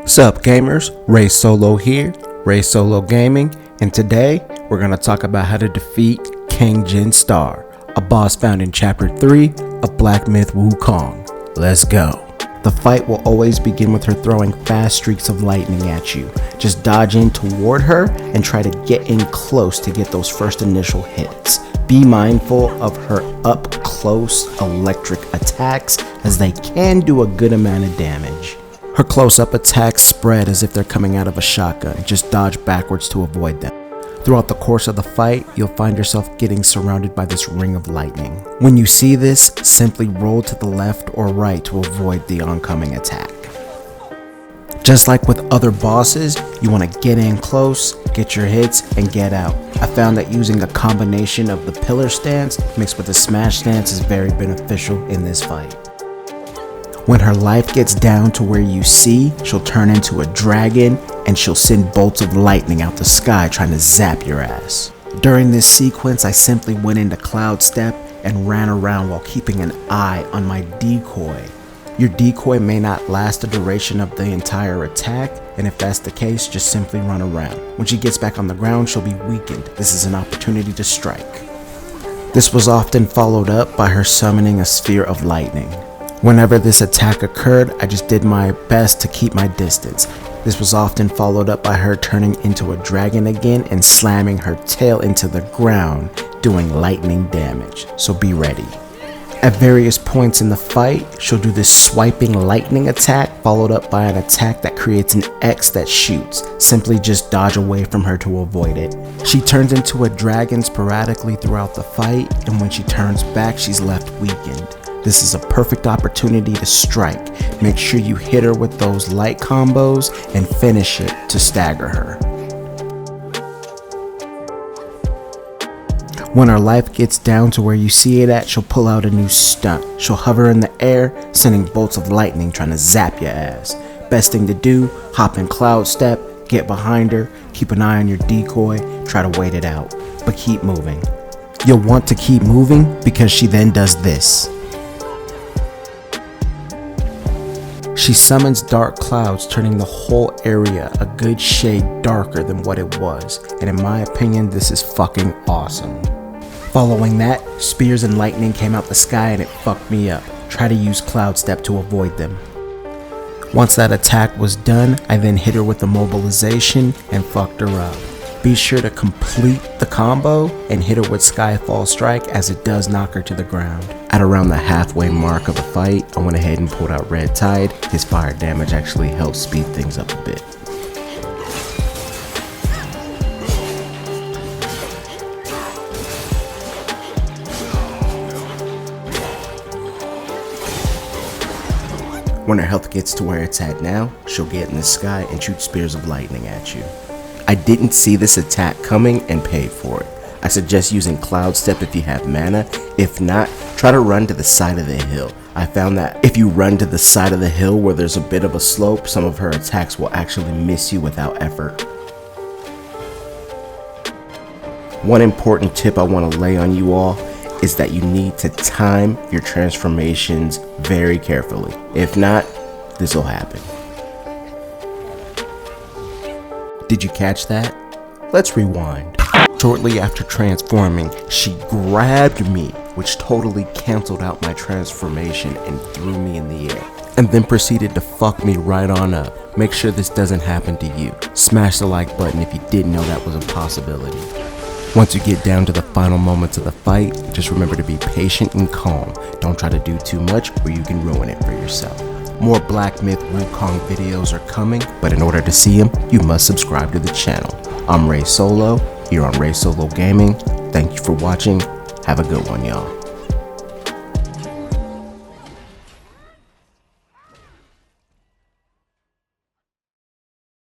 Sup gamers, Ray Solo here, Ray Solo Gaming, and today we're going to talk about how to defeat Kang Jin Star, a boss found in chapter 3 of Black Myth Wukong. Let's go. The fight will always begin with her throwing fast streaks of lightning at you. Just dodge in toward her and try to get in close to get those first initial hits. Be mindful of her up close electric attacks as they can do a good amount of damage. Her close-up attacks spread as if they're coming out of a shotgun. Just dodge backwards to avoid them. Throughout the course of the fight, you'll find yourself getting surrounded by this ring of lightning. When you see this, simply roll to the left or right to avoid the oncoming attack. Just like with other bosses, you want to get in close, get your hits, and get out. I found that using a combination of the pillar stance mixed with the smash stance is very beneficial in this fight. When her life gets down to where you see, she'll turn into a dragon and she'll send bolts of lightning out the sky trying to zap your ass. During this sequence, I simply went into Cloud Step and ran around while keeping an eye on my decoy. Your decoy may not last the duration of the entire attack, and if that's the case, just simply run around. When she gets back on the ground, she'll be weakened. This is an opportunity to strike. This was often followed up by her summoning a sphere of lightning. Whenever this attack occurred, I just did my best to keep my distance. This was often followed up by her turning into a dragon again and slamming her tail into the ground, doing lightning damage, so be ready. At various points in the fight, she'll do this swiping lightning attack followed up by an attack that creates an X that shoots. Simply just dodge away from her to avoid it. She turns into a dragon sporadically throughout the fight, and when she turns back, she's left weakened. This is a perfect opportunity to strike. Make sure you hit her with those light combos and finish it to stagger her. When her life gets down to where you see it at, she'll pull out a new stunt. She'll hover in the air, sending bolts of lightning trying to zap your ass. Best thing to do, hop in Cloud Step, get behind her, keep an eye on your decoy, try to wait it out, but keep moving. You'll want to keep moving because she then does this. She summons dark clouds, turning the whole area a good shade darker than what it was, and in my opinion, this is fucking awesome. Following that, spears and lightning came out the sky and it fucked me up. Try to use Cloud Step to avoid them. Once that attack was done, I then hit her with the mobilization and fucked her up. Be sure to complete the combo and hit her with Skyfall Strike as it does knock her to the ground. At around the halfway mark of the fight, I went ahead and pulled out Red Tide. His fire damage actually helps speed things up a bit. When her health gets to where it's at now, she'll get in the sky and shoot spears of lightning at you. I didn't see this attack coming and paid for it. I suggest using Cloud Step if you have mana. If not, try to run to the side of the hill. I found that if you run to the side of the hill where there's a bit of a slope, some of her attacks will actually miss you without effort. One important tip I want to lay on you all is that you need to time your transformations very carefully. If not, this will happen. Did you catch that? Let's rewind. Shortly after transforming, she grabbed me, which totally canceled out my transformation and threw me in the air, and then proceeded to fuck me right on up. Make sure this doesn't happen to you. Smash the like button if you didn't know that was a possibility. Once you get down to the final moments of the fight, just remember to be patient and calm. Don't try to do too much or you can ruin it for yourself. More Black Myth Wukong videos are coming, but in order to see them, you must subscribe to the channel. I'm Ray Solo, here on Ray Solo Gaming. Thank you for watching. Have a good one, y'all.